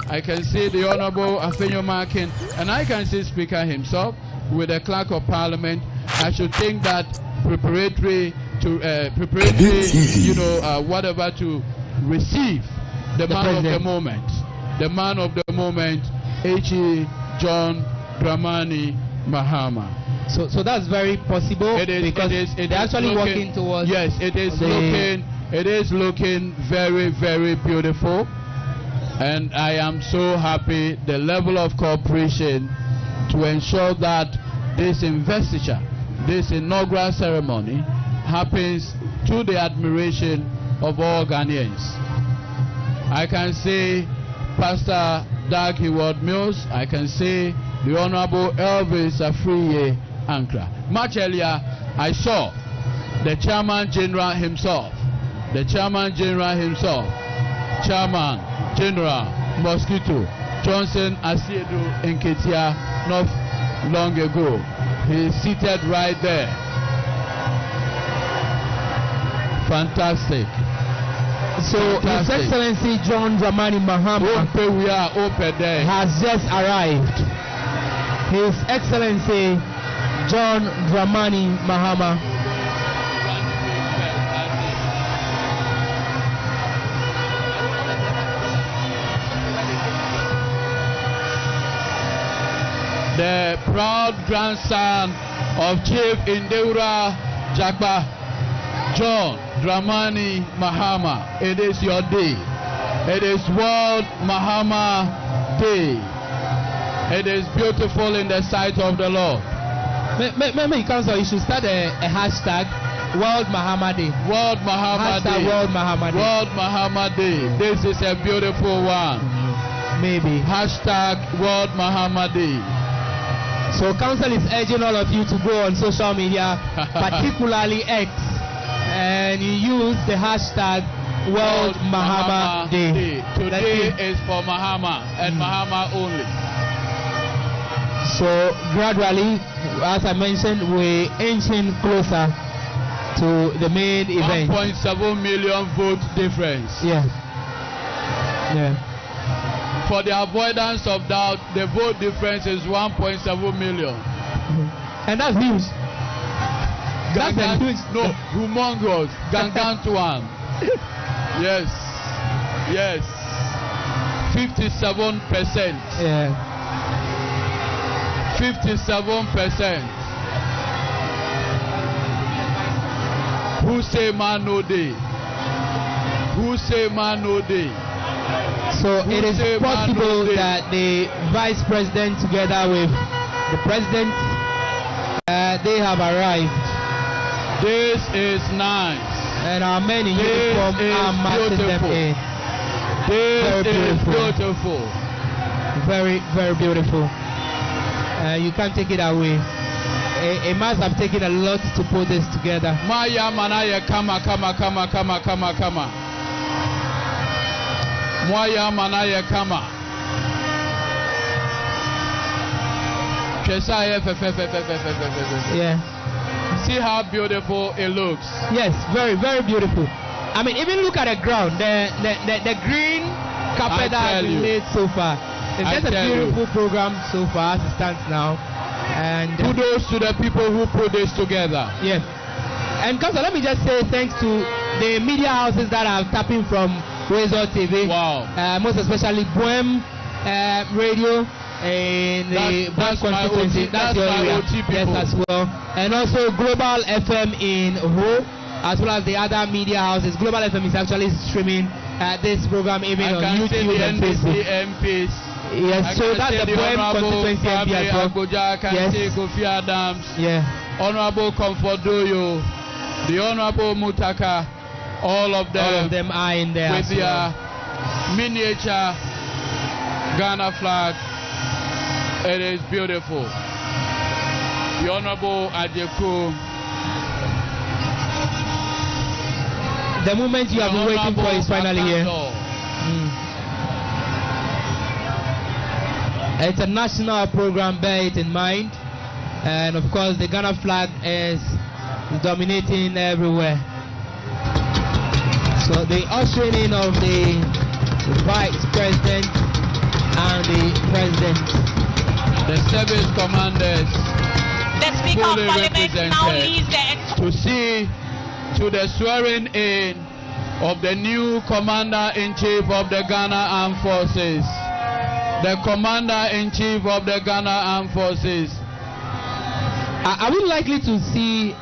I can see the Honorable Afenyo Markin, and I can see Speaker himself with the Clerk of Parliament. I should think that preparatory, whatever to receive the man of the moment. The man of the moment, H.E. John Dramani Mahama. So that's very possible. It is they're actually working towards. Yes, it is looking very, very beautiful, and I am so happy the level of cooperation to ensure that this investiture, this inaugural ceremony, happens to the admiration of all Ghanaians. I can see Pastor Doug Heward Mills. I can see the Honorable Elvis Afriye Ankra. Much earlier, I saw the Chairman General himself, Chairman General Mosquito Johnson Asiedu Nketia not long ago. He is seated right there. Fantastic. So His Excellency John Dramani Mahama has just arrived. His Excellency John Dramani Mahama. The proud grandson of Chief Indeura Jagba, John Dramani Mahama. It is your day. It is World Mahama Day. It is beautiful in the sight of the Lord. Maybe Council, you should start a hashtag World Mahama Day. World Mahama Day. World Mahama Day. World Mahama Day. This is a beautiful one. Maybe. Hashtag World Mahama Day. So Council is urging all of you to go on social media, particularly X, and you use the hashtag World Mahama Day. Today is for Mahama and Mahama only. So gradually, as I mentioned, we're inching closer to the main event. 1.7 million vote difference. Yeah. For the avoidance of doubt, the vote difference is 1.7 million. And that's huge. That's huge. No, humongous. Gangantuan. Yes. 57%. Yeah. 57%. Who say man no day? Who say man no day? So it is possible that the Vice President together with the President, they have arrived. This is nice. And our men in uniform are marching them in. This is beautiful. Very, very beautiful. You can't take it away. It must have taken a lot to put this together. Maya manaya kama. Mwaya manaya kama. Yeah. See how beautiful it looks. Yes, very, very beautiful. I mean, even look at the ground. The green carpet that has been laid so far. It's just a beautiful program so far as it stands now. And kudos to the people who put this together. Yes. And Council, let me just say thanks to the media houses that are tapping from Razor TV. Wow. Most especially Bohem Radio in the Bank constituency. That's your area. Yes, as well. And also Global FM in Ho, as well as the other media houses. Global FM is actually streaming this program even on YouTube and Facebook. MPs. Yes, so that's the Bohem constituency MP as well. I can see Kofi Adams. Yeah. Honorable Comfort Doyo, the Honorable Mutaka, all of them are in there with their miniature Ghana flag. It is beautiful. The Honorable Adeku. The moment you have been waiting for is finally here. It's a national program, bear it in mind. And of course, the Ghana flag is dominating everywhere. So the ushering in of the Vice President President. The service commanders, The Speaker of fully Parliament now represented, leads the to see to the swearing in of the new Commander-in-Chief of the Ghana Armed Forces. The Commander-in-Chief of the Ghana Armed Forces. Are we likely to see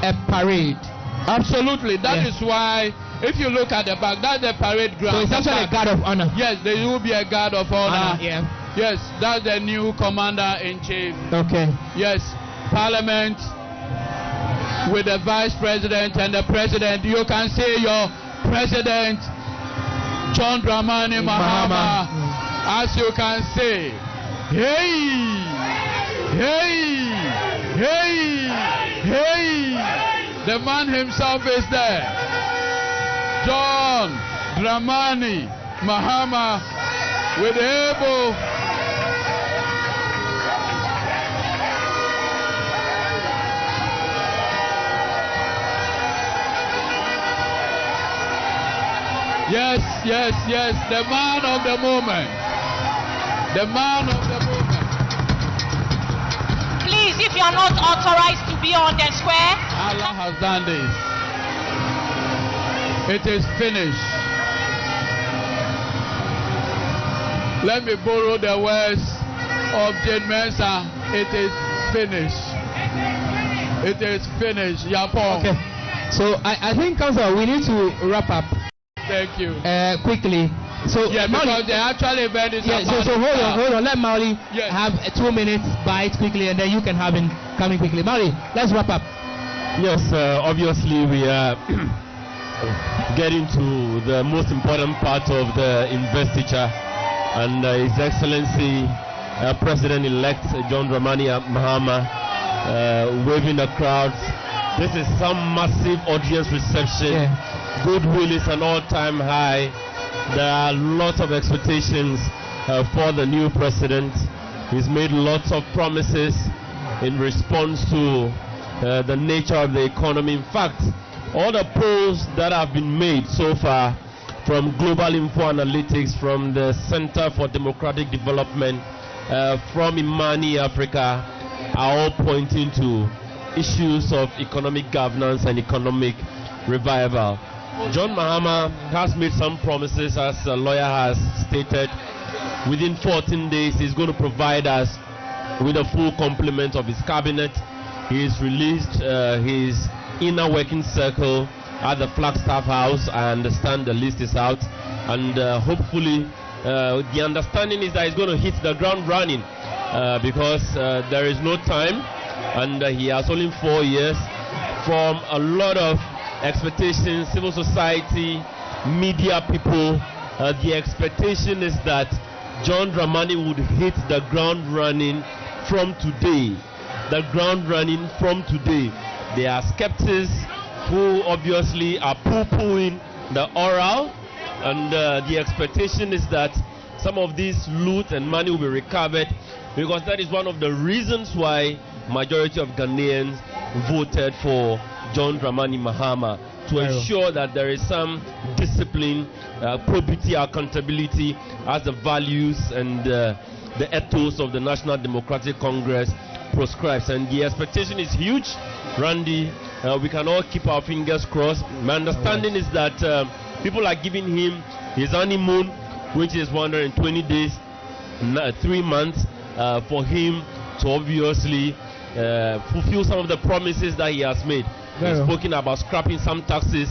a parade? Absolutely. That is why, if you look at the back, that's the parade ground. So it's actually a guard of honor. Yes, there will be a guard of honor. Yeah. Yes, that's the new Commander-in-Chief. Okay. Yes, Parliament with the Vice President and the President. You can see your President John Dramani Mahama. As you can see, hey, hey, hey, hey, the man himself is there. John Dramani Mahama with able yes, the man of the moment. The man of the moment. Please, if you are not authorized to be on the square. Allah has done this. It is finished. Let me borrow the words of Jane Mensah. It is finished. It is finished. Yapon. Okay. So I think, Council, we need to wrap up. Thank you. Quickly. So yeah, because the actual event is so hold on. Let Mauli have 2 minutes bite quickly, and then you can have him coming quickly. Mauli, let's wrap up. Yes, obviously we are getting to the most important part of the investiture, and His Excellency President-elect John Dramani Mahama waving the crowds. This is some massive audience reception. Yeah. Goodwill is an all-time high. There are lots of expectations for the new president. He's made lots of promises in response to the nature of the economy. In fact, all the polls that have been made so far from Global Info Analytics, from the Center for Democratic Development, from Imani Africa, are all pointing to issues of economic governance and economic revival. John Mahama has made some promises, as the lawyer has stated. Within 14 days, he's going to provide us with a full complement of his cabinet. He's released his inner working circle at the Flagstaff House. I understand the list is out, and hopefully the understanding is that he's going to hit the ground running because there is no time, and he has only 4 years. From a lot of expectations, civil society, media people, the expectation is that John Dramani would hit the ground running from today. The ground running from today. There are skeptics who obviously are poo-pooing the oral, and the expectation is that some of this loot and money will be recovered, because that is one of the reasons why majority of Ghanaians voted for John Dramani Mahama, to ensure that there is some discipline, probity, accountability as the values and the ethos of the National Democratic Congress proscribes. And the expectation is huge. Randy, we can all keep our fingers crossed. My understanding is that people are giving him his honeymoon, which is 120 days, 3 months, for him to obviously fulfill some of the promises that he has made. He's spoken about scrapping some taxes,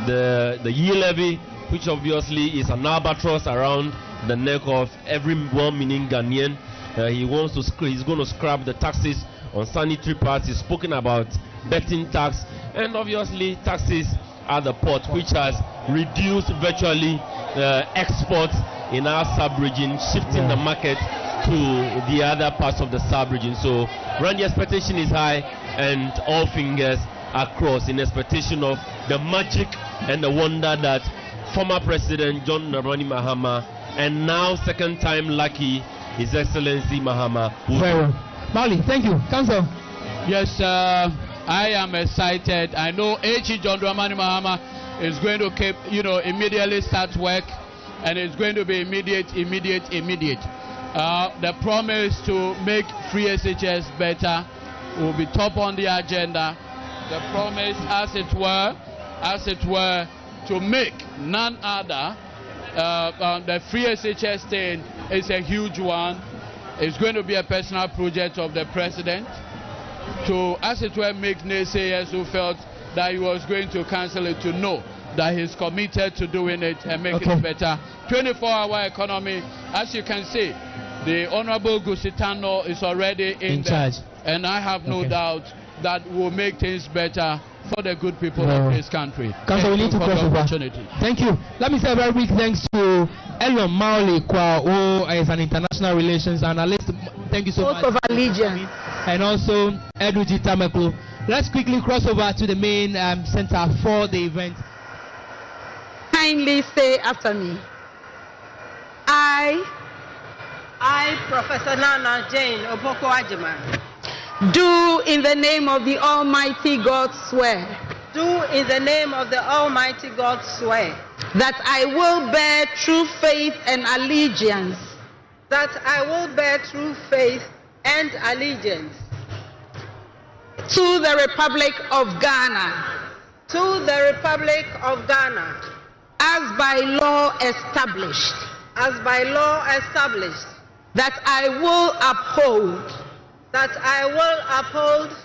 the yield levy, which obviously is an albatross around the neck of every well-meaning Ghanaian. He's going to scrap the taxes on sanitary pads. He's spoken about betting tax, and obviously taxes at the port, which has reduced virtually exports in our sub-region, shifting the market to the other parts of the sub-region. So, Randy, expectation is high, and all fingers across in expectation of the magic and the wonder that former President John Dramani Mahama, and now second time lucky His Excellency Mahama. Very well. Mauli, thank you. Council. Yes, I am excited. I know AG John Dramani Mahama is going to immediately start work, and it's going to be immediate. The promise to make free SHS better will be top on the agenda. The promise, as it were, to make none other. The free SHS thing is a huge one. It's going to be a personal project of the president to, as it were, make naysayers who felt that he was going to cancel it to know that he's committed to doing it and making it better. 24-hour economy, as you can see, the Honorable Gusitano is already in charge, and I have no doubt that will make things better for the good people of this country. Council, we need to cross over. Thank you. Let me say a very big thanks to Elion Mauli, who is an international relations analyst. Thank you so much. Of allegiance. And also Eduji Tameko. Let's quickly cross over to the main center for the event. Kindly say after me. I, Professor Nana Jane Oboko Ajiman, do in the name of the Almighty God swear. Do in the name of the Almighty God swear. That I will bear true faith and allegiance. That I will bear true faith and allegiance. To the Republic of Ghana. To the Republic of Ghana. As by law established. As by law established. That I will uphold. That I will uphold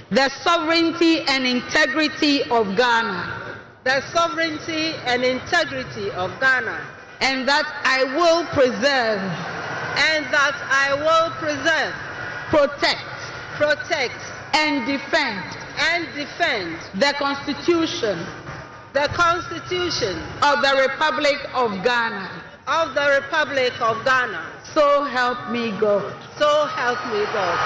the sovereignty and integrity of Ghana. The sovereignty and integrity of Ghana. And that I will preserve. And that I will preserve. Protect. And defend. The Constitution. The Constitution. Of the Republic of Ghana. Of the Republic of Ghana. So help me God. So help me God.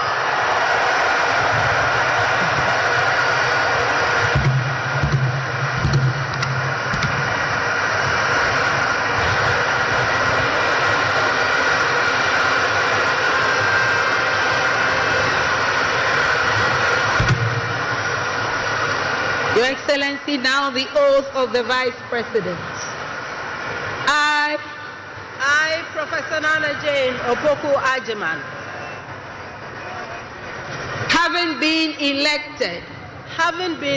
Your Excellency, now the oath of the Vice President. I, Professor Nana Jane Opoku Ajiman, having been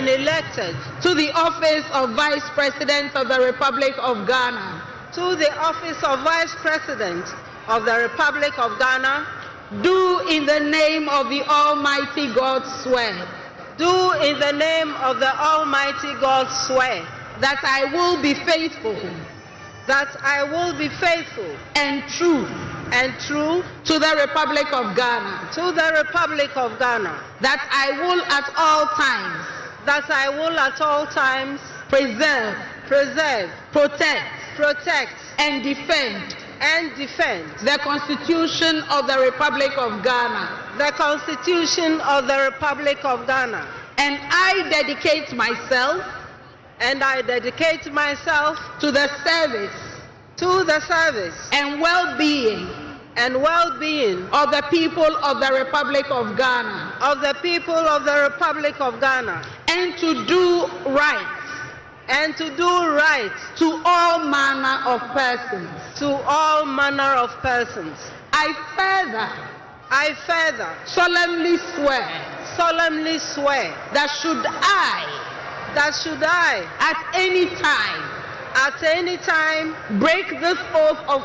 elected to the office of Vice President of the Republic of Ghana, to the office of Vice President of the Republic of Ghana, do in the name of the Almighty God swear. Do in the name of the Almighty God swear. That I will be faithful. That I will be faithful and true to the Republic of Ghana. To the Republic of Ghana. That I will at all times. That I will at all times preserve, protect, and defend the Constitution of the Republic of Ghana. The Constitution of the Republic of Ghana. And I dedicate myself. To the service. And well-being. Of the people of the Republic of Ghana. And to do right. To all manner of persons. I further solemnly swear that should I at any time break this oath of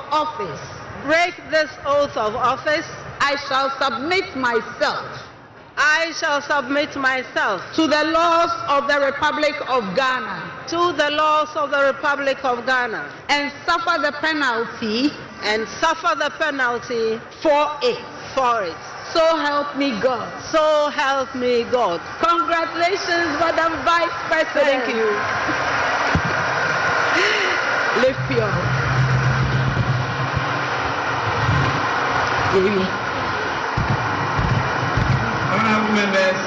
office, I shall submit myself to the laws of the Republic of Ghana. And suffer the penalty for it. So help me God. Congratulations, Madam Vice President. Thank you. Lift your Honorable members,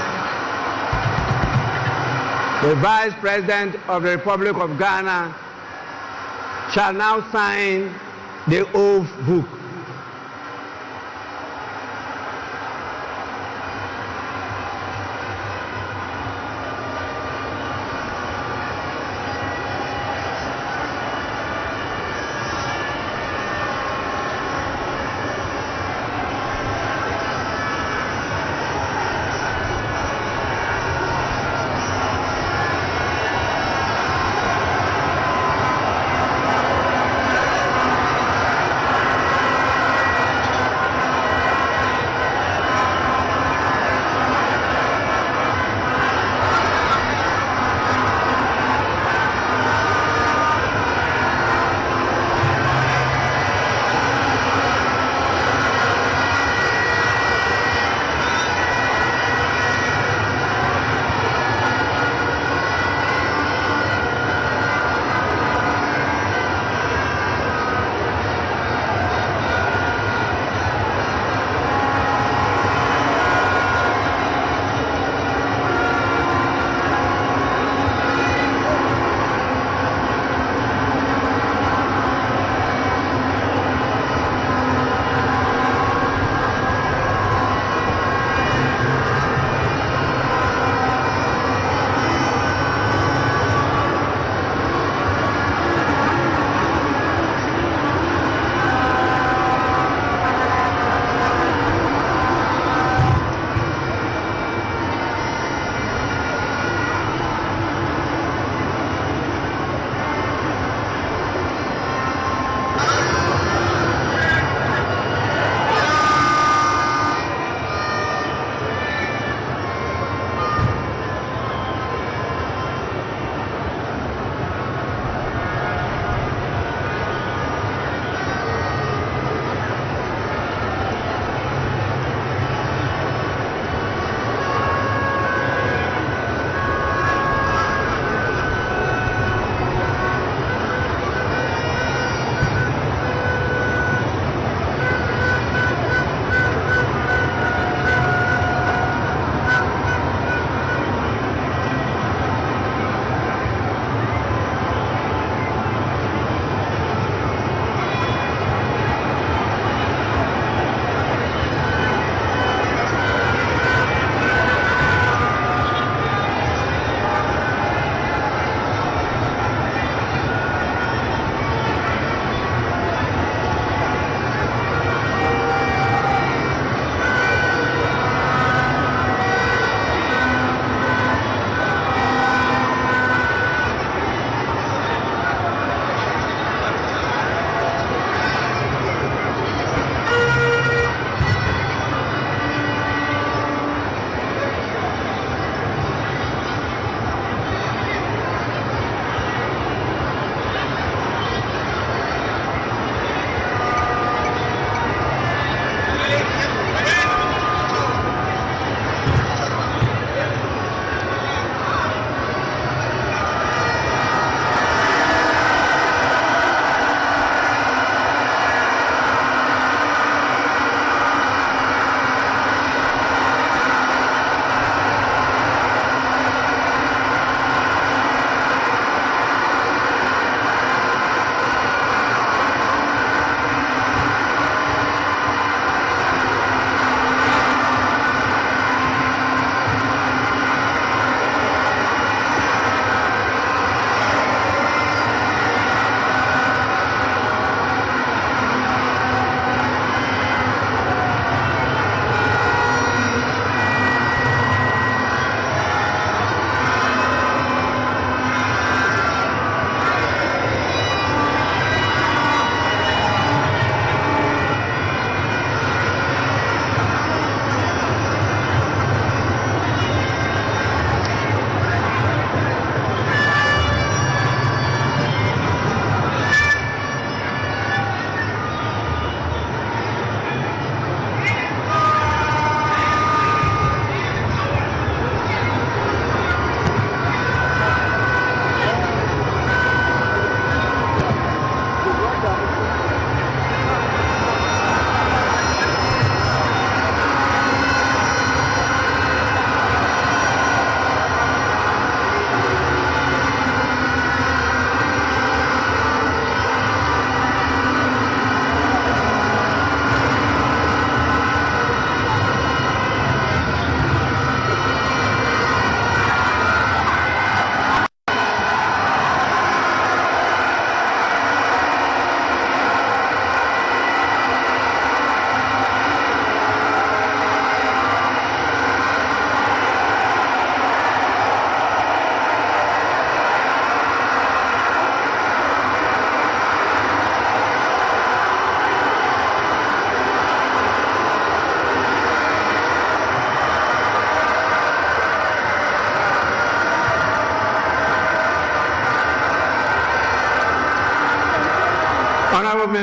the Vice President of the Republic of Ghana shall now sign the oath book.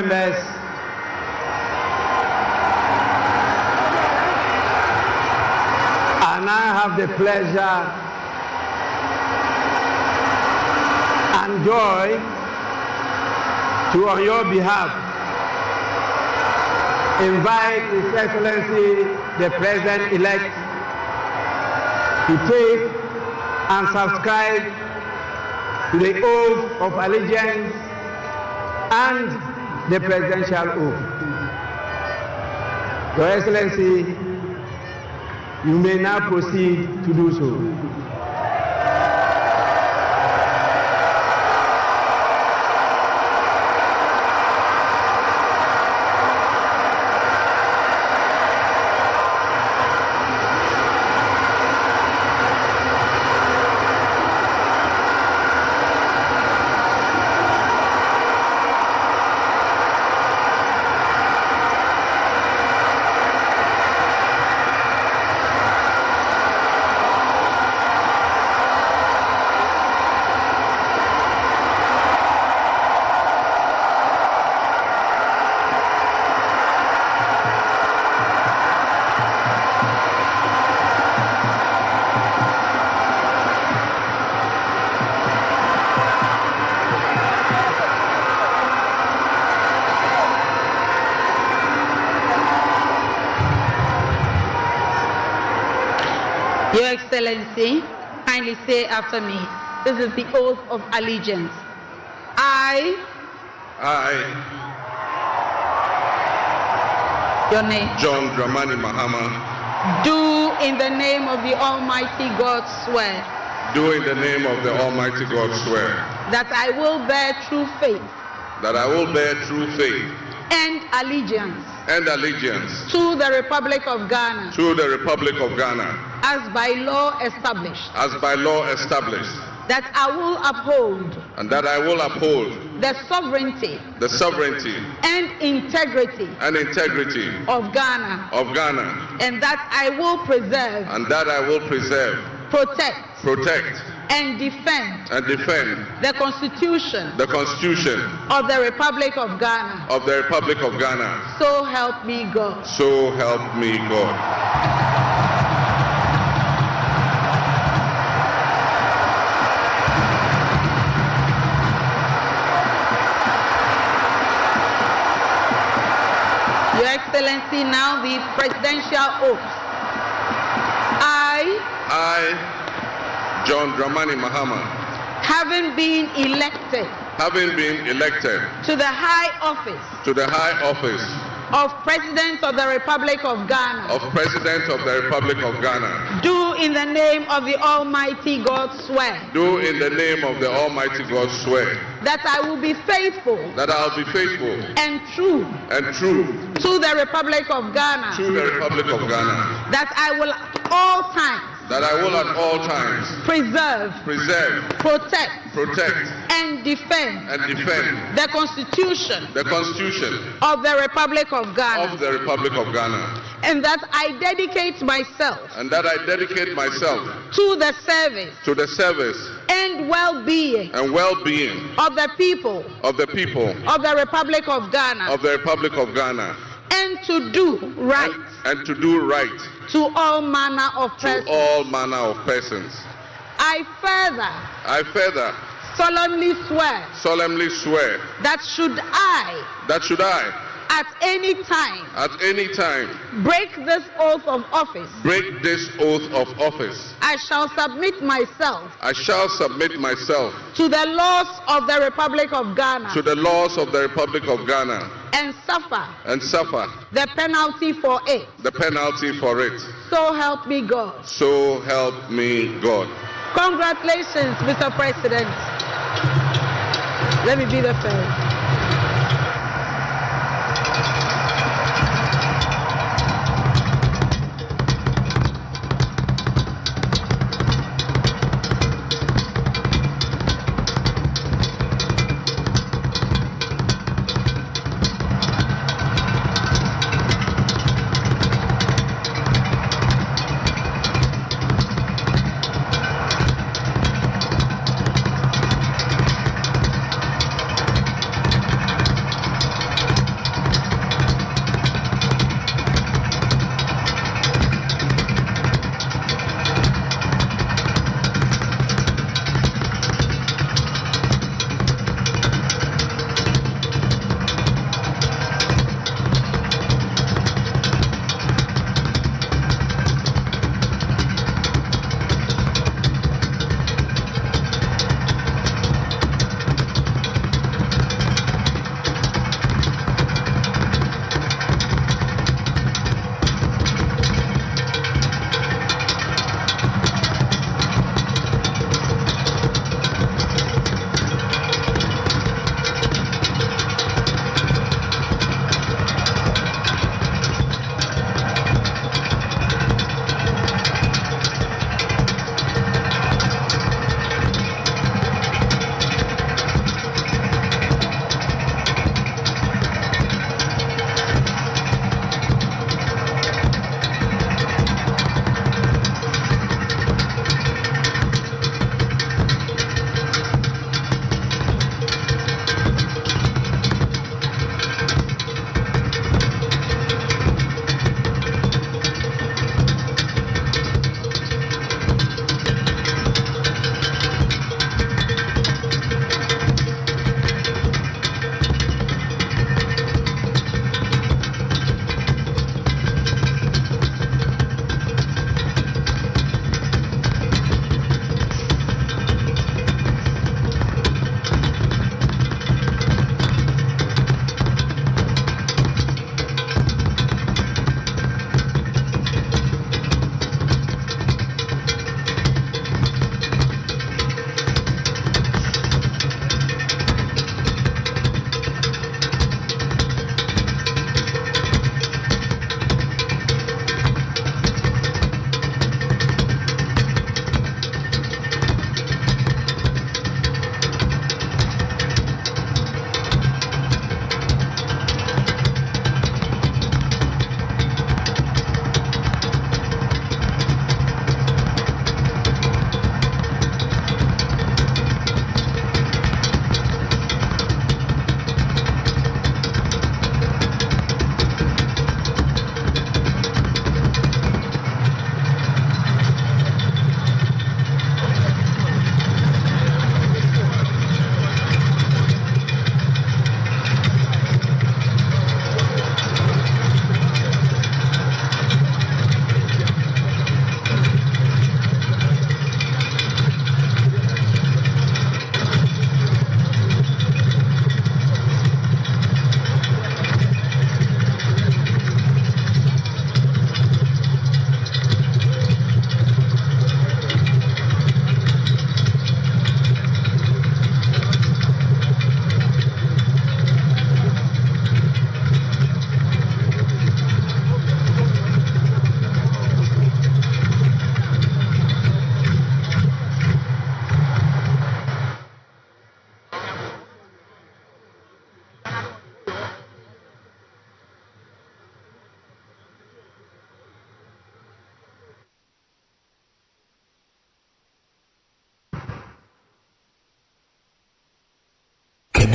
members, and I have the pleasure and joy to, on your behalf, invite His Excellency the President-elect to take and subscribe to the oath of allegiance and the presidential oath. Your Excellency, you may now proceed to do so. Your Excellency, kindly say after me, this is the oath of allegiance. I, your name, John Dramani Mahama, do in the name of the Almighty God swear do in the name of the Almighty God swear that I will bear true faith that I will bear true faith and allegiance and allegiance to the Republic of Ghana to the Republic of Ghana as by law established, that I will uphold and that I will uphold the sovereignty and integrity of Ghana, and that I will preserve, protect and defend the Constitution of the Republic of Ghana. So help me God. So help me God. Your Excellency, now the presidential oath. I, John Dramani Mahama, having been elected to the high office of President of the Republic of Ghana, do in the name of the Almighty God swear that I will be faithful and true to the Republic of Ghana, that I will at all times preserve, protect and defend the Constitution of the Republic of Ghana, and that I dedicate myself to the service and well-being of the people of the Republic of Ghana, and to do right to all manner of persons. I further solemnly swear that should I at any time break this oath of office, I shall submit myself to the laws of the Republic of Ghana, and suffer the penalty for it. So help me God. Congratulations, Mr. President. Let me be the first.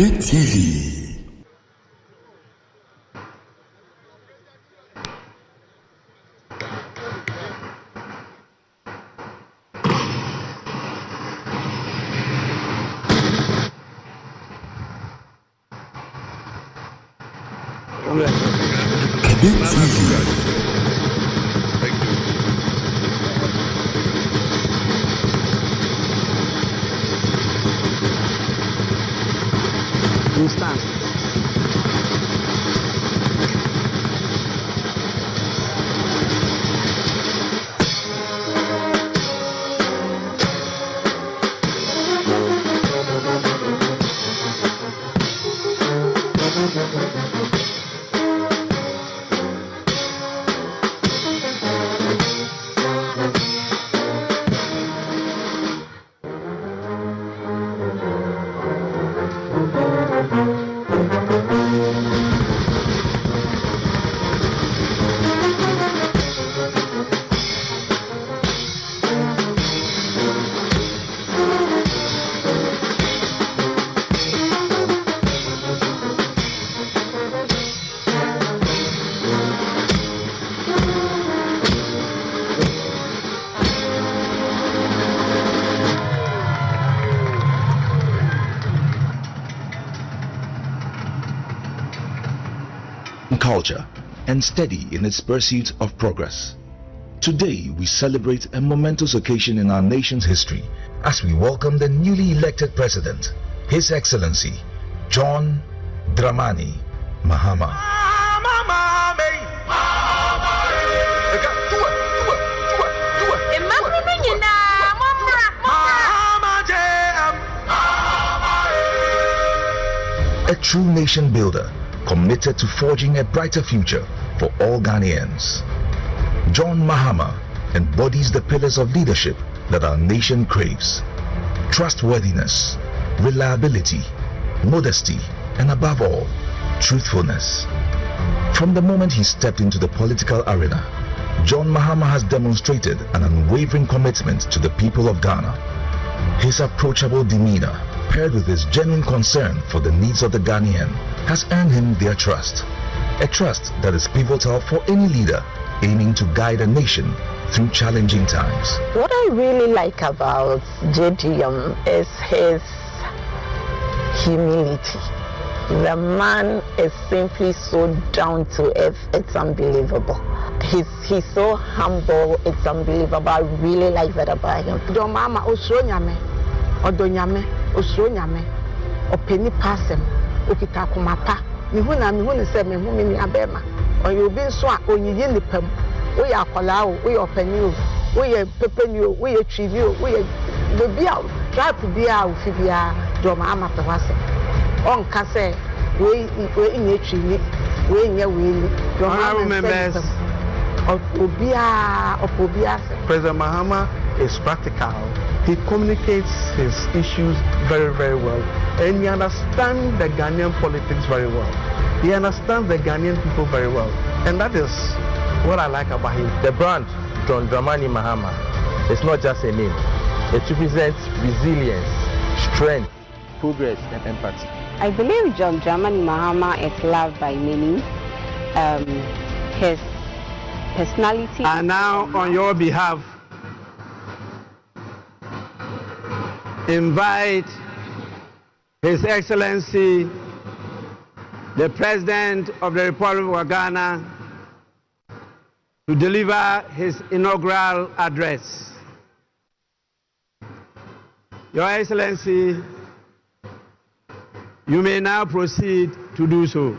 Cadet TV. Cadet TV. Culture and steady in its pursuit of progress. Today we celebrate a momentous occasion in our nation's history as we welcome the newly elected President, His Excellency John Dramani Mahama. A true nation builder, committed to forging a brighter future for all Ghanaians. John Mahama embodies the pillars of leadership that our nation craves: trustworthiness, reliability, modesty, and above all, truthfulness. From the moment he stepped into the political arena, John Mahama has demonstrated an unwavering commitment to the people of Ghana. His approachable demeanor, paired with his genuine concern for the needs of the Ghanaian, has earned him their trust. A trust that is pivotal for any leader aiming to guide a nation through challenging times. What I really like about JDM is his humility. The man is simply so down to earth, it's unbelievable. He's so humble, it's unbelievable. I really like that about him. John Mahama osonyame, odonyame, osonyame, openi pasem, okita kumapa. Mihuna se mihumi ni abema. Oyobi nso a onyiyi nipam. We are Kolao, we are Penny, we are Pepenu, we are Trivio, we are the Bial, try to be out Fibia, Domama Tawasa. On Casse, we in your tree, we in your will, Domama members of Obia. President Mahama is practical. He communicates his issues very, very well. And he understands the Ghanaian politics very well. He understands the Ghanaian people very well. And that is what I like about him. The brand, John Dramani Mahama, is not just a name. It represents resilience, strength, progress, and empathy. I believe John Dramani Mahama is loved by many. His personality. And now, on your behalf, invite His Excellency, the President of the Republic of Ghana, to deliver his inaugural address. Your Excellency, you may now proceed to do so.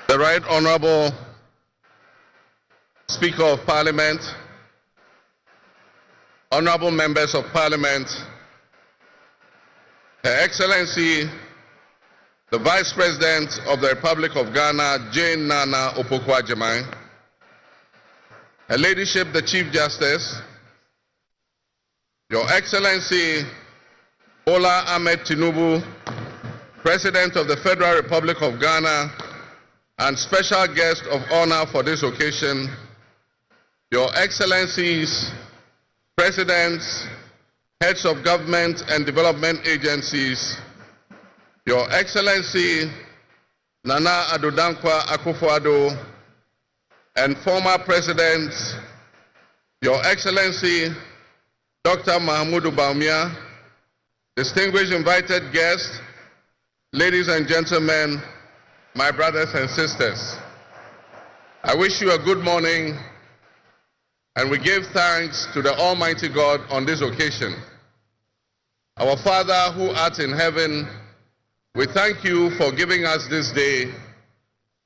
The Right Honorable Speaker of Parliament, Honorable Members of Parliament, Her Excellency, the Vice President of the Republic of Ghana, Jane Nana Opoku-Agyeman, Her Ladyship, the Chief Justice, Your Excellency, Bola Ahmed Tinubu, President of the Federal Republic of Ghana, and special guest of honor for this occasion, Your Excellencies, Presidents, Heads of Government and Development Agencies, Your Excellency Nana Addo Dankwa Akufo-Addo, and former Presidents, Your Excellency Dr. Mahamudu Bawumia, distinguished invited guests, ladies and gentlemen, my brothers and sisters. I wish you a good morning, and we give thanks to the Almighty God on this occasion. Our Father who art in heaven, we thank you for giving us this day,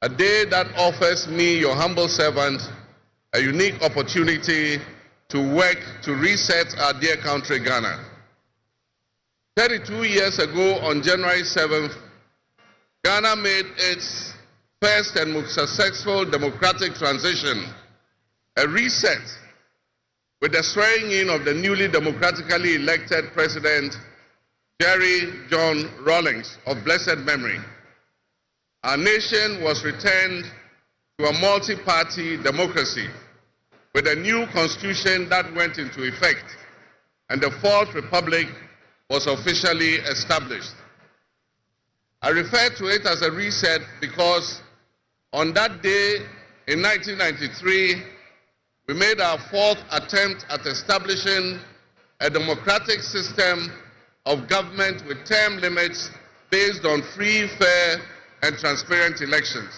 a day that offers me, your humble servant, a unique opportunity to work to reset our dear country, Ghana. 32 years ago, on January 7th, Ghana made its first and most successful democratic transition, a reset, with the swearing in of the newly democratically elected President Jerry John Rawlings of blessed memory. Our nation was returned to a multi-party democracy with a new constitution that went into effect, and the Fourth Republic was officially established. I refer to it as a reset because on that day in 1993, we made our fourth attempt at establishing a democratic system of government with term limits based on free, fair, and transparent elections.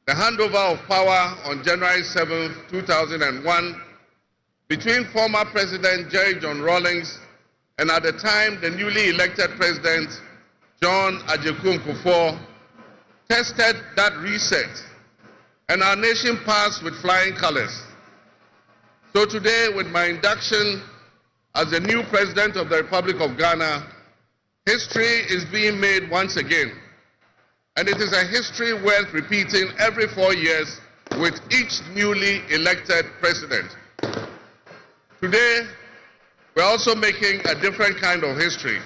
The handover of power on January 7, 2001, between former President Jerry John Rawlings and at the time the newly elected President John Agyekum Kufuor, tested that reset, and our nation passed with flying colors. So today, with my induction as the new President of the Republic of Ghana, history is being made once again. And it is a history worth repeating every 4 years with each newly elected president. Today, we're also making a different kind of history,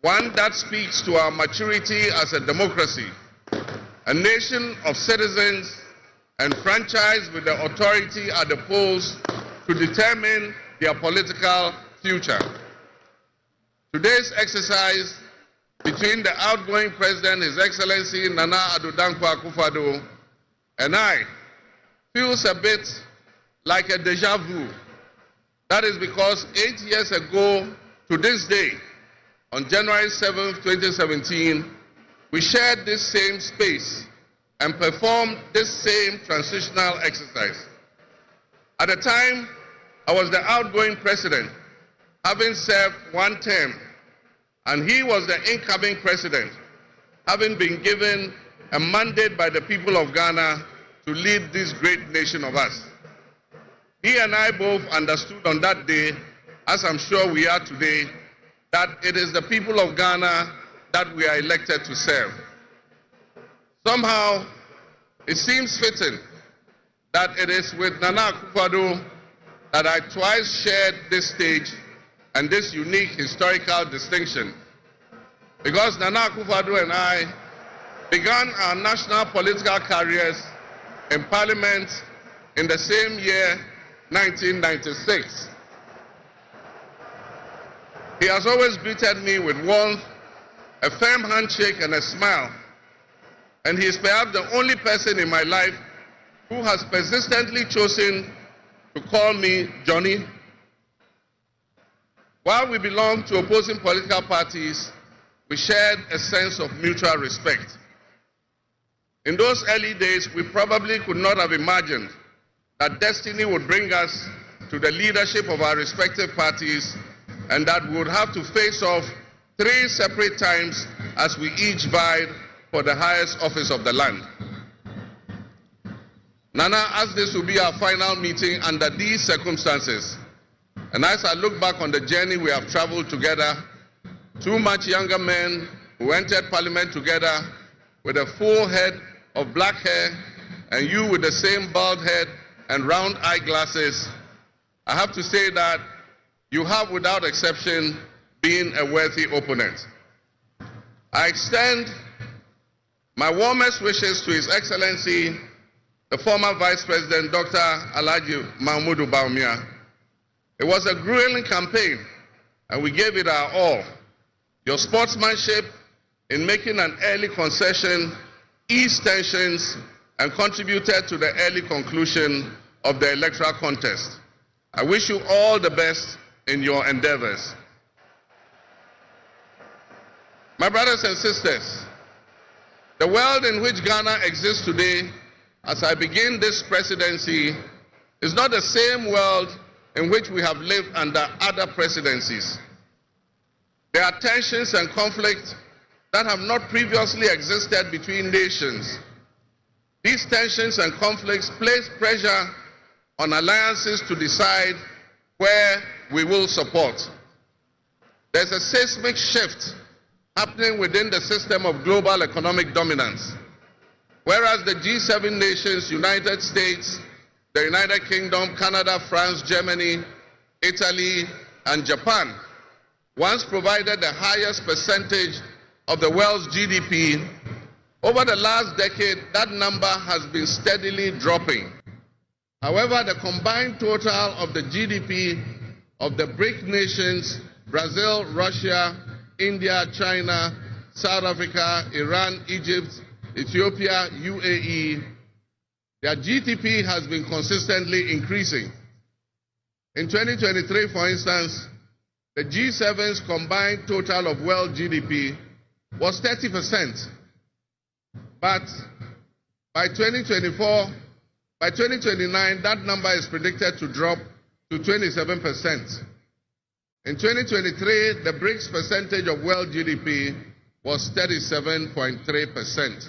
one that speaks to our maturity as a democracy, a nation of citizens enfranchised with the authority at the polls to determine their political future. Today's exercise between the outgoing President, His Excellency Nana Addo Dankwa Akufo-Addo, and I feels a bit like a deja vu. That is because 8 years ago to this day, on January 7, 2017, we shared this same space and performed this same transitional exercise. At the time, I was the outgoing president, having served one term, and he was the incoming president, having been given a mandate by the people of Ghana to lead this great nation of us. He and I both understood on that day, as I'm sure we are today, that it is the people of Ghana that we are elected to serve. Somehow, it seems fitting that it is with Nana Akufo-Addo that I twice shared this stage and this unique historical distinction, because Nana Akufo-Addo and I began our national political careers in Parliament in the same year, 1996. He has always greeted me with warmth, a firm handshake, and a smile, and he is perhaps the only person in my life who has persistently chosen to call me Johnny. While we belong to opposing political parties, we shared a sense of mutual respect. In those early days, we probably could not have imagined that destiny would bring us to the leadership of our respective parties, and that we would have to face off 3 separate times as we each vied for the highest office of the land. Nana, as this will be our final meeting under these circumstances, and as I look back on the journey we have traveled together, Two much younger men who entered Parliament together with a full head of black hair, and you with the same bald head and round eyeglasses, I have to say that you have, without exception, been a worthy opponent. I extend my warmest wishes to His Excellency, the former Vice President, Dr. Alhaji Mahmoud Bawumia. It was a grueling campaign, and we gave it our all. Your sportsmanship in making an early concession eased tensions and contributed to the early conclusion of the electoral contest. I wish you all the best in your endeavors. My brothers and sisters, the world in which Ghana exists today, as I begin this presidency, is not the same world in which we have lived under other presidencies. There are tensions and conflicts that have not previously existed between nations. These tensions and conflicts place pressure on alliances to decide where we will support. There's a seismic shift happening within the system of global economic dominance. Whereas the G7 nations, United States, the United Kingdom, Canada, France, Germany, Italy, and Japan once provided the highest percentage of the world's GDP, over the last decade, that number has been steadily dropping. However, the combined total of the GDP of the BRIC nations, Brazil, Russia, India, China, South Africa, Iran, Egypt, Ethiopia, UAE, their GDP has been consistently increasing. In 2023, for instance, the G7's combined total of world GDP was 30%. But by 2029, that number is predicted to drop to 27%. In 2023, the BRICS percentage of world GDP was 37.3%.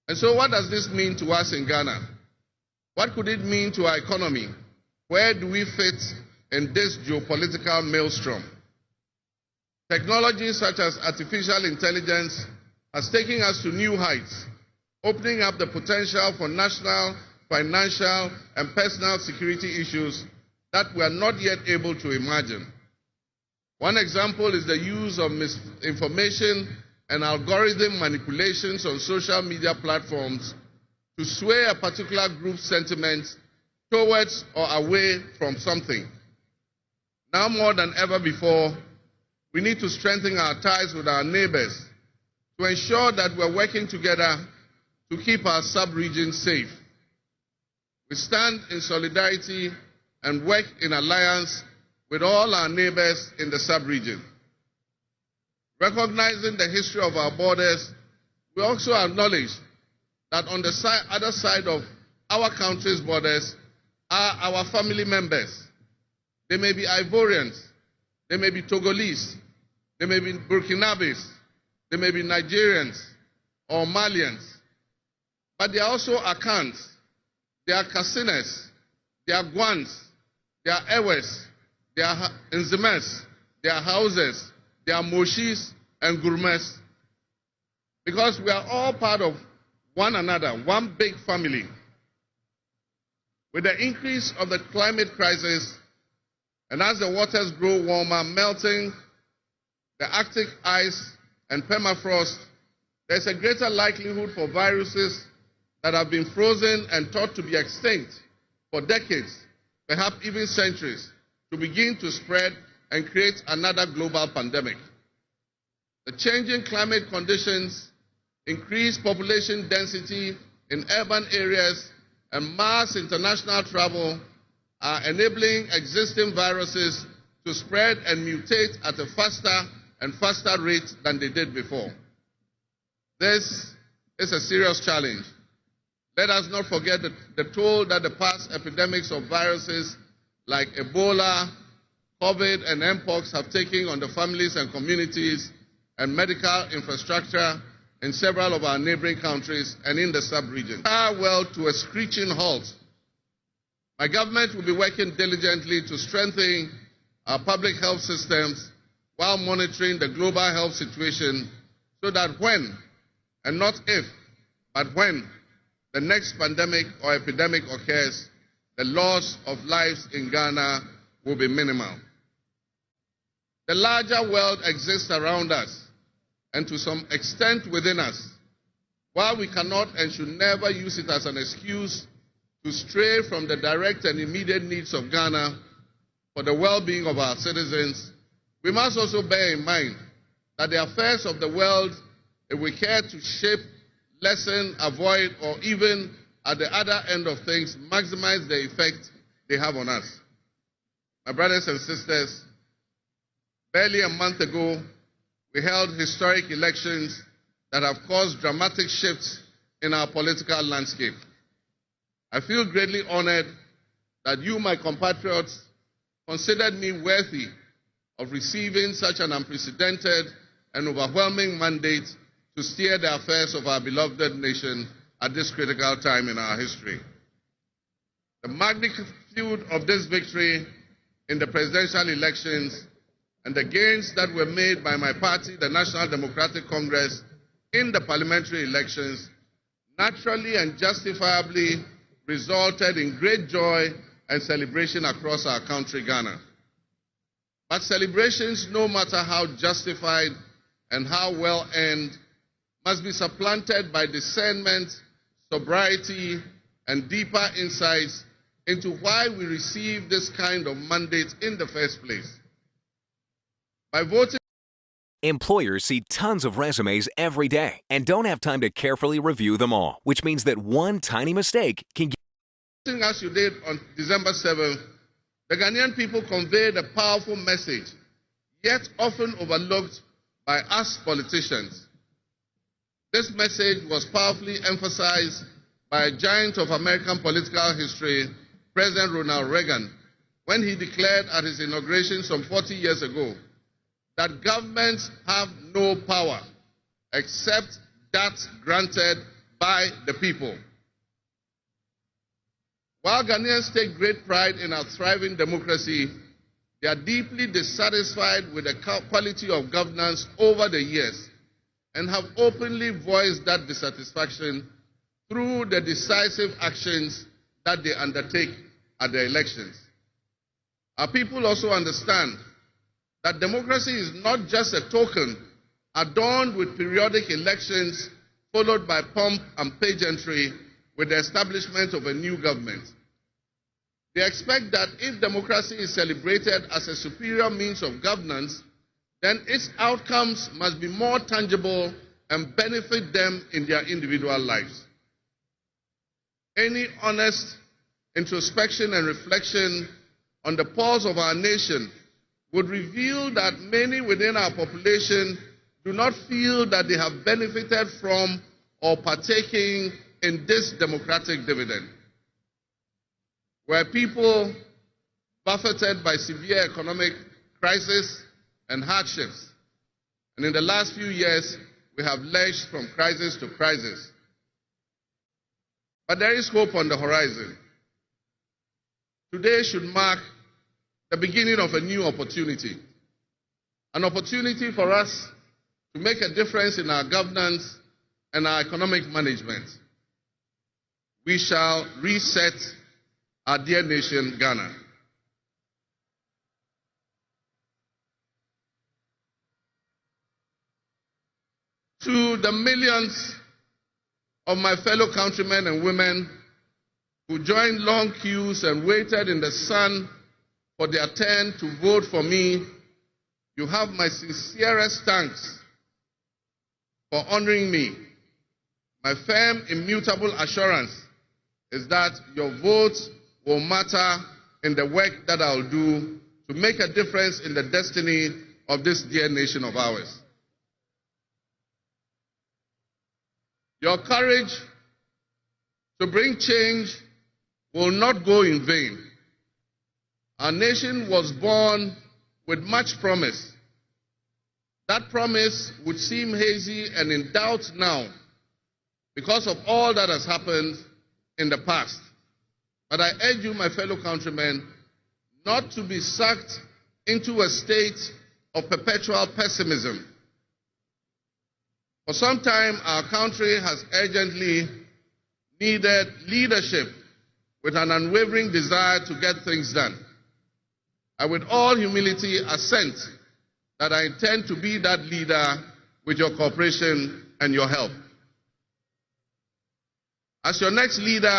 And so what does this mean to us in Ghana? What could it mean to our economy? Where do we fit in this geopolitical maelstrom? Technology such as artificial intelligence has taken us to new heights, opening up the potential for national, financial, and personal security issues that we are not yet able to imagine. One example is the use of misinformation and algorithm manipulations on social media platforms to sway a particular group's sentiments towards or away from something. Now more than ever before, we need to strengthen our ties with our neighbors to ensure that we're working together to keep our sub-region safe. We stand in solidarity and work in alliance with all our neighbors in the sub-region. Recognizing the history of our borders, we also acknowledge that on the other side of our country's borders are our family members. They may be Ivorians, they may be Togolese, they may be Burkinabes, they may be Nigerians or Malians, but they are also Akans, they are Kasinas, they are Gwans, they are Ewes, they are Nzemes, they are Hauses, they are Moshis and Gurmes, because we are all part of one another, one big family. With the increase of the climate crisis, and as the waters grow warmer, melting the Arctic ice and permafrost, there's a greater likelihood for viruses that have been frozen and thought to be extinct for decades, perhaps even centuries, to begin to spread and create another global pandemic. The changing climate conditions, increased population density in urban areas, and mass international travel are enabling existing viruses to spread and mutate at a faster and faster rate than they did before. This is a serious challenge. Let us not forget the toll that the past epidemics of viruses like Ebola, COVID, and Mpox have taken on the families and communities and medical infrastructure in several of our neighboring countries and in the sub-region. Well to a screeching halt. My government will be working diligently to strengthen our public health systems while monitoring the global health situation so that when, and not if, but when the next pandemic or epidemic occurs, the loss of lives in Ghana will be minimal. The larger world exists around us and to some extent within us. While we cannot and should never use it as an excuse to stray from the direct and immediate needs of Ghana for the well-being of our citizens, we must also bear in mind that the affairs of the world, if we care to shape, lessen, avoid, or even at the other end of things, maximize the effect they have on us. My brothers and sisters, barely a month ago, we held historic elections that have caused dramatic shifts in our political landscape. I feel greatly honored that you, my compatriots, considered me worthy of receiving such an unprecedented and overwhelming mandate to steer the affairs of our beloved nation at this critical time in our history. The magnitude of this victory in the presidential elections and the gains that were made by my party, the National Democratic Congress, in the parliamentary elections naturally and justifiably resulted in great joy and celebration across our country, Ghana. But celebrations, no matter how justified and how well earned, must be supplanted by discernment, sobriety, and deeper insights into why we received this kind of mandate in the first place. By voting, employers see tons of resumes every day and don't have time to carefully review them all, which means that one tiny mistake can get... As you did on December 7th, the Ghanaian people conveyed a powerful message, yet often overlooked by us politicians. This message was powerfully emphasized by a giant of American political history, President Ronald Reagan, when he declared at his inauguration some 40 years ago that governments have no power except that granted by the people. While Ghanaians take great pride in our thriving democracy, they are deeply dissatisfied with the quality of governance over the years and have openly voiced that dissatisfaction through the decisive actions that they undertake at the elections. Our people also understand that democracy is not just a token adorned with periodic elections followed by pomp and pageantry with the establishment of a new government. They expect that if democracy is celebrated as a superior means of governance, then its outcomes must be more tangible and benefit them in their individual lives. Any honest introspection and reflection on the pulse of our nation would reveal that many within our population do not feel that they have benefited from or partaking in this democratic dividend. Where people buffeted by severe economic crisis and hardships, and in the last few years, we have lurched from crisis to crisis. But there is hope on the horizon. Today should mark the beginning of a new opportunity, an opportunity for us to make a difference in our governance and our economic management. We shall reset our dear nation, Ghana. To the millions of my fellow countrymen and women who joined long queues and waited in the sun for their turn to vote for me, you have my sincerest thanks for honoring me. My firm, immutable assurance is that your votes will matter in the work that I'll do to make a difference in the destiny of this dear nation of ours. Your courage to bring change will not go in vain. Our nation was born with much promise. That promise would seem hazy and in doubt now because of all that has happened in the past. But I urge you, my fellow countrymen, not to be sucked into a state of perpetual pessimism. For some time, our country has urgently needed leadership with an unwavering desire to get things done. I, with all humility, assent that I intend to be that leader with your cooperation and your help. As your next leader,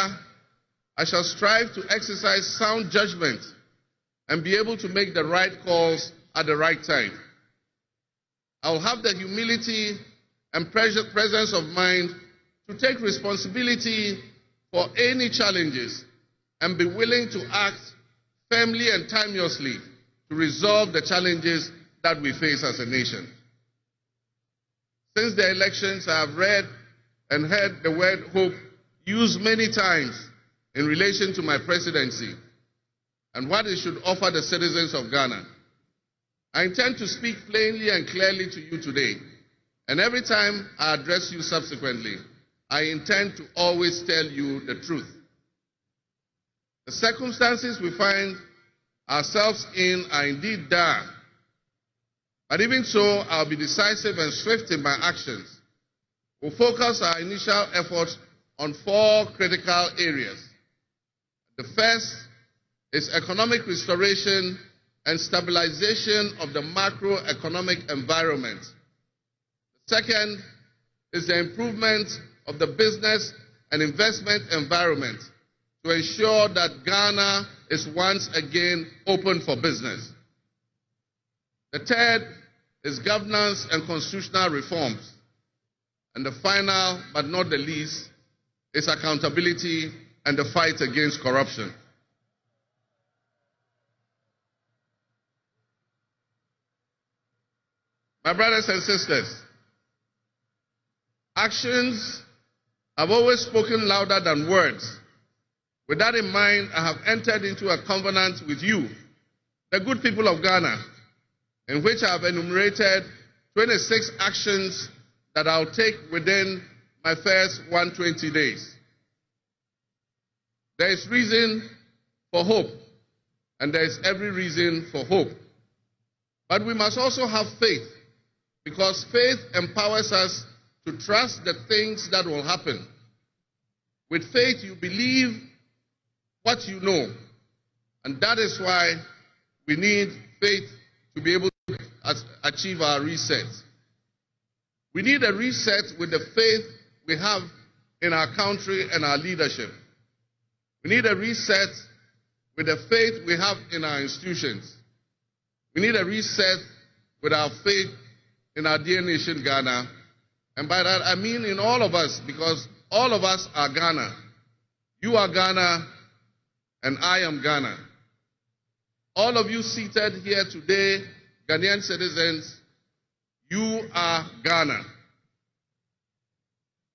I shall strive to exercise sound judgment and be able to make the right calls at the right time. I will have the humility and presence of mind to take responsibility for any challenges and be willing to act firmly and timelessly to resolve the challenges that we face as a nation. Since the elections, I have read and heard the word hope used many times in relation to my presidency and what it should offer the citizens of Ghana. I intend to speak plainly and clearly to you today, and every time I address you subsequently, I intend to always tell you the truth. The circumstances we find ourselves in are indeed dire, but even so, I'll be decisive and swift in my actions. We'll focus our initial efforts on 4 critical areas. The first is economic restoration and stabilization of the macroeconomic environment. The second is the improvement of the business and investment environment to ensure that Ghana is once again open for business. The third is governance and constitutional reforms. And the final, but not the least, is accountability and the fight against corruption. My brothers and sisters, actions have always spoken louder than words. With that in mind, I have entered into a covenant with you, the good people of Ghana, in which I have enumerated 26 actions that I'll take within my first 120 days. There is reason for hope, and there is every reason for hope. But we must also have faith, because faith empowers us to trust the things that will happen. With faith, you believe what you know, and that is why we need faith to be able to achieve our reset. We need a reset with the faith we have in our country and our leadership. We need a reset with the faith we have in our institutions. We need a reset with our faith in our dear nation, Ghana. And by that, I mean in all of us, because all of us are Ghana. You are Ghana, and I am Ghana. All of you seated here today, Ghanaian citizens, you are Ghana.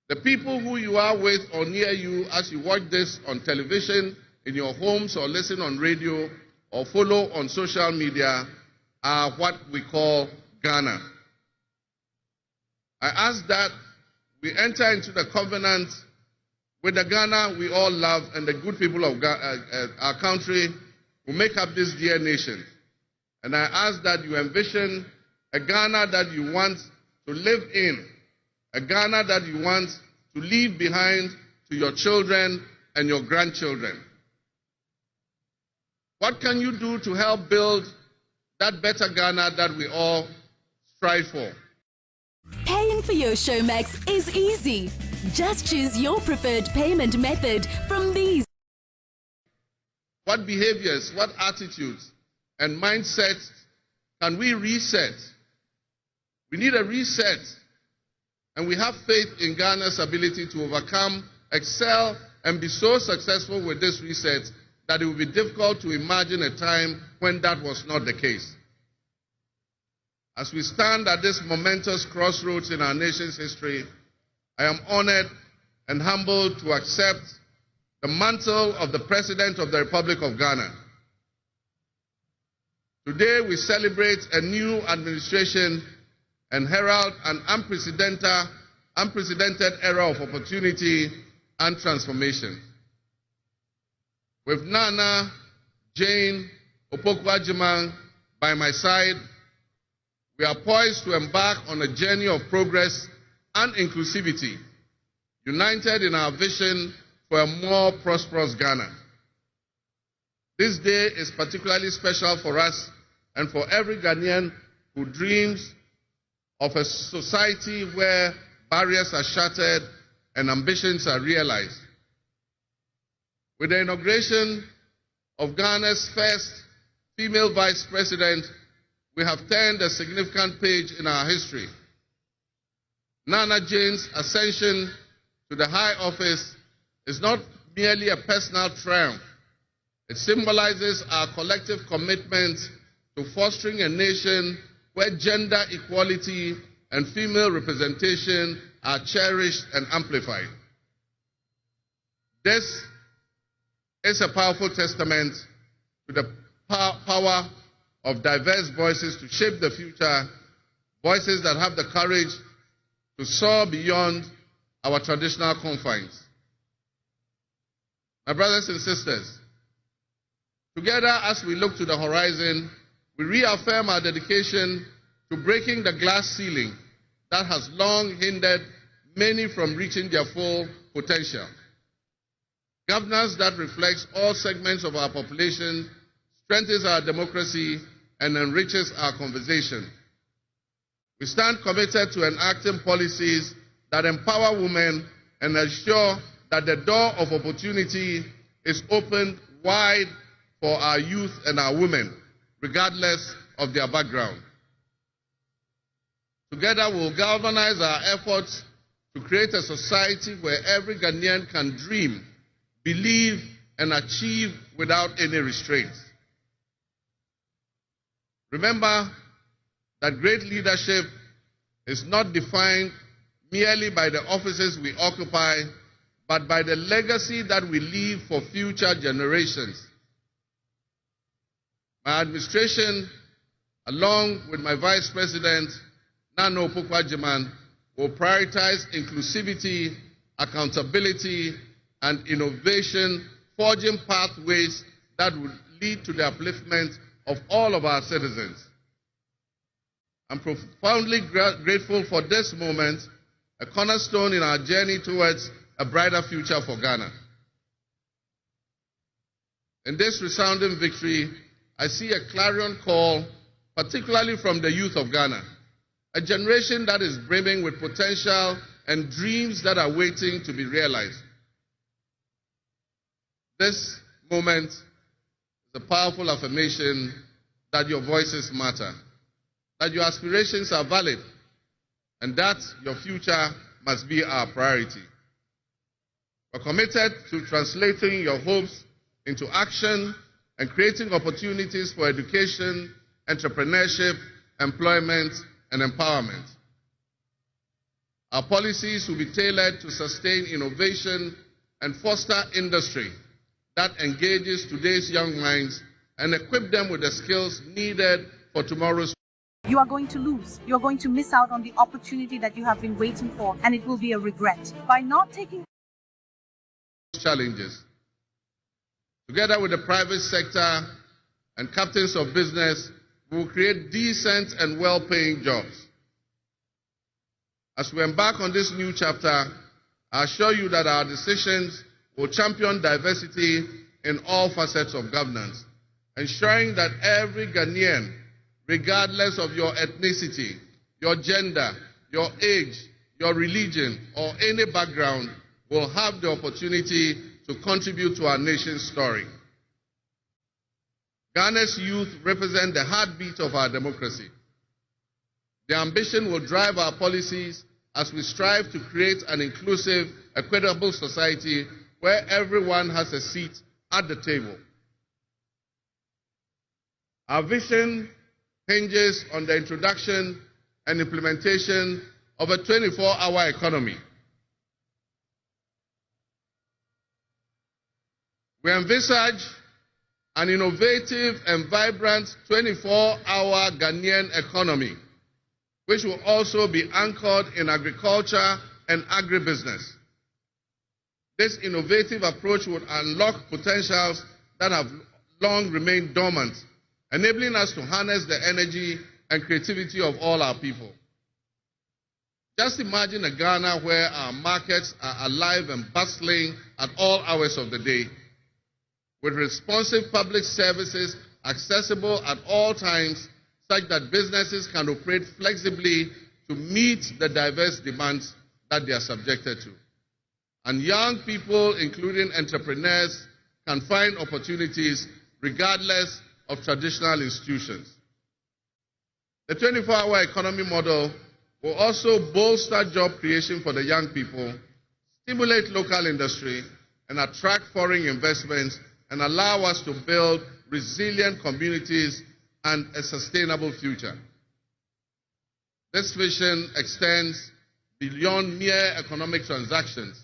The people who you are with or near you as you watch this on television, in your homes, or listen on radio, or follow on social media, are what we call Ghana. I ask that we enter into the covenant with the Ghana we all love and the good people of our country who make up this dear nation. And I ask that you envision a Ghana that you want to live in, a Ghana that you want to leave behind to your children and your grandchildren. What can you do to help build that better Ghana that we all strive for? Paying for your Showmax is easy. Just choose your preferred payment method from these. What behaviors, what attitudes and mindsets can we reset? We need a reset, and we have faith in Ghana's ability to overcome, excel, and be so successful with this reset that it will be difficult to imagine a time when that was not the case. As we stand at this momentous crossroads in our nation's history, I am honored and humbled to accept the mantle of the President of the Republic of Ghana. Today we celebrate a new administration and herald an unprecedented era of opportunity and transformation. With Nana Jane Opoku-Agyeman by my side, we are poised to embark on a journey of progress and inclusivity, united in our vision for a more prosperous Ghana. This day is particularly special for us and for every Ghanaian who dreams of a society where barriers are shattered and ambitions are realized. With the inauguration of Ghana's first female vice president, we have turned a significant page in our history. Nana Jane's ascension to the high office is not merely a personal triumph. It symbolizes our collective commitment to fostering a nation where gender equality and female representation are cherished and amplified. This is a powerful testament to the power of diverse voices to shape the future, voices that have the courage to soar beyond our traditional confines. My brothers and sisters, together as we look to the horizon, we reaffirm our dedication to breaking the glass ceiling that has long hindered many from reaching their full potential. Governance that reflects all segments of our population strengthens our democracy and enriches our conversation. We stand committed to enacting policies that empower women and ensure that the door of opportunity is opened wide for our youth and our women, regardless of their background. Together, we will galvanize our efforts to create a society where every Ghanaian can dream, believe, and achieve without any restraints. Remember that great leadership is not defined merely by the offices we occupy, but by the legacy that we leave for future generations. My administration, along with my Vice President, Nana Opokwajiman, will prioritize inclusivity, accountability, and innovation, forging pathways that will lead to the upliftment of all of our citizens. I'm profoundly grateful for this moment, a cornerstone in our journey towards a brighter future for Ghana. In this resounding victory, I see a clarion call, particularly from the youth of Ghana, a generation that is brimming with potential and dreams that are waiting to be realized. This moment is a powerful affirmation that your voices matter, that your aspirations are valid, and that your future must be our priority. We're committed to translating your hopes into action and creating opportunities for education, entrepreneurship, employment, and empowerment. Our policies will be tailored to sustain innovation and foster industry that engages today's young minds and equip them with the skills needed for tomorrow's. You are going to lose. You're going to miss out on the opportunity that you have been waiting for, and it will be a regret. By not taking challenges. Together with the private sector and captains of business, we will create decent and well-paying jobs. As we embark on this new chapter, I assure you that our decisions will champion diversity in all facets of governance, ensuring that every Ghanaian, regardless of your ethnicity, your gender, your age, your religion, or any background, will have the opportunity to contribute to our nation's story. Ghana's youth represent the heartbeat of our democracy. Their ambition will drive our policies as we strive to create an inclusive, equitable society where everyone has a seat at the table. Our vision hinges on the introduction and implementation of a 24-hour economy. We envisage an innovative and vibrant 24-hour Ghanaian economy, which will also be anchored in agriculture and agribusiness. This innovative approach would unlock potentials that have long remained dormant, enabling us to harness the energy and creativity of all our people. Just imagine a Ghana where our markets are alive and bustling at all hours of the day, with responsive public services accessible at all times, such that businesses can operate flexibly to meet the diverse demands that they are subjected to. And young people, including entrepreneurs, can find opportunities regardless of traditional institutions. The 24-hour economy model will also bolster job creation for the young people, stimulate local industry, and attract foreign investments, and allow us to build resilient communities and a sustainable future. This vision extends beyond mere economic transactions.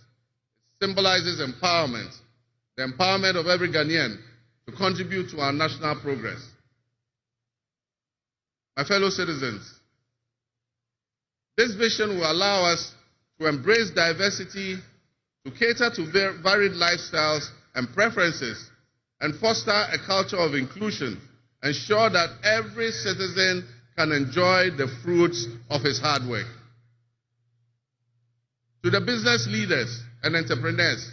It symbolizes empowerment, the empowerment of every Ghanaian to contribute to our national progress. My fellow citizens, this vision will allow us to embrace diversity, to cater to varied lifestyles and preferences, and foster a culture of inclusion, ensure that every citizen can enjoy the fruits of his hard work. To the business leaders and entrepreneurs,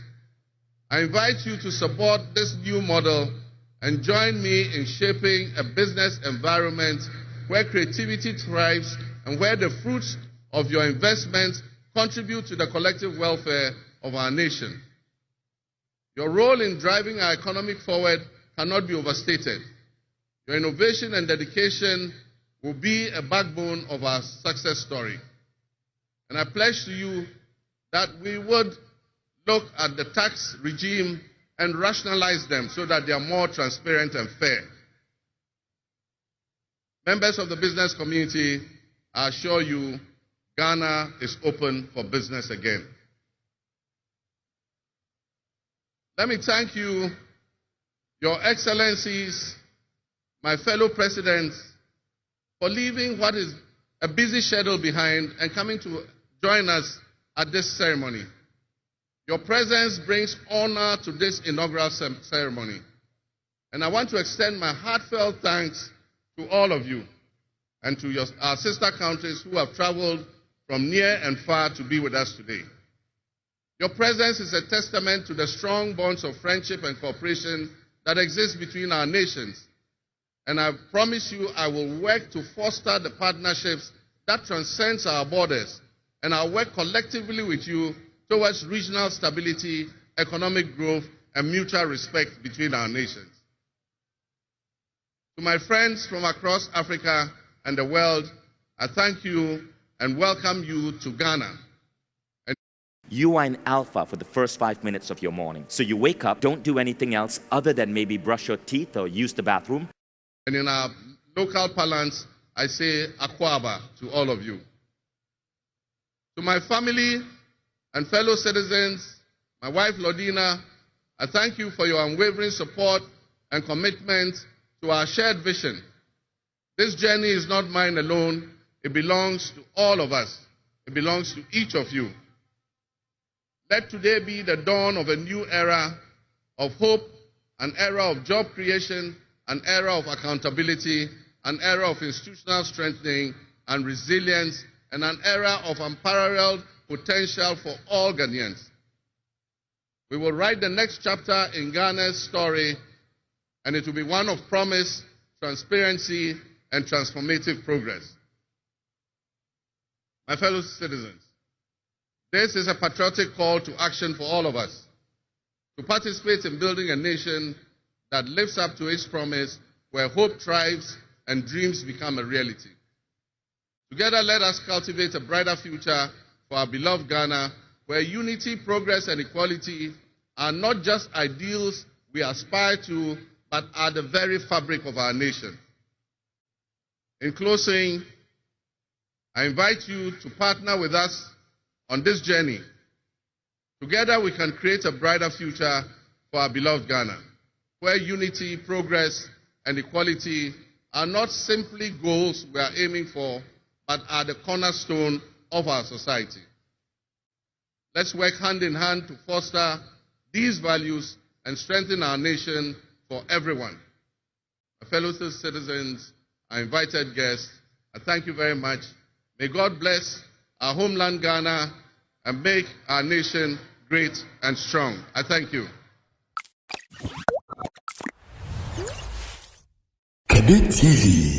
I invite you to support this new model and join me in shaping a business environment where creativity thrives and where the fruits of your investments contribute to the collective welfare of our nation. Your role in driving our economy forward cannot be overstated. Your innovation and dedication will be a backbone of our success story. And I pledge to you that we would look at the tax regime and rationalize them so that they are more transparent and fair. Members of the business community, I assure you, Ghana is open for business again. Let me thank you, Your Excellencies, my fellow presidents, for leaving what is a busy schedule behind and coming to join us at this ceremony. Your presence brings honor to this inaugural ceremony. And I want to extend my heartfelt thanks to all of you and to our sister countries who have traveled from near and far to be with us today. Your presence is a testament to the strong bonds of friendship and cooperation that exist between our nations. And I promise you I will work to foster the partnerships that transcends our borders, and I'll work collectively with you towards regional stability, economic growth, and mutual respect between our nations. To my friends from across Africa and the world, I thank you and welcome you to Ghana. You are in alpha for the first 5 minutes of your morning. So you wake up, don't do anything else other than maybe brush your teeth or use the bathroom. And in our local parlance, I say Akwaba to all of you. To my family and fellow citizens, my wife Lodina, I thank you for your unwavering support and commitment to our shared vision. This journey is not mine alone. It belongs to all of us. It belongs to each of you. Let today be the dawn of a new era of hope, an era of job creation, an era of accountability, an era of institutional strengthening and resilience, and an era of unparalleled potential for all Ghanaians. We will write the next chapter in Ghana's story, and it will be one of promise, transparency, and transformative progress. My fellow citizens, this is a patriotic call to action for all of us to participate in building a nation that lives up to its promise, where hope thrives and dreams become a reality. Together, let us cultivate a brighter future for our beloved Ghana, where unity, progress, and equality are not just ideals we aspire to, but are the very fabric of our nation. In closing, I invite you to partner with us on this journey. Together, we can create a brighter future for our beloved Ghana, where unity, progress, and equality are not simply goals we are aiming for, but are the cornerstone of our society. Let's work hand in hand to foster these values and strengthen our nation for everyone. My fellow citizens, our invited guests, I thank you very much. May God bless our homeland Ghana and make our nation great and strong. I thank you. Cadet TV.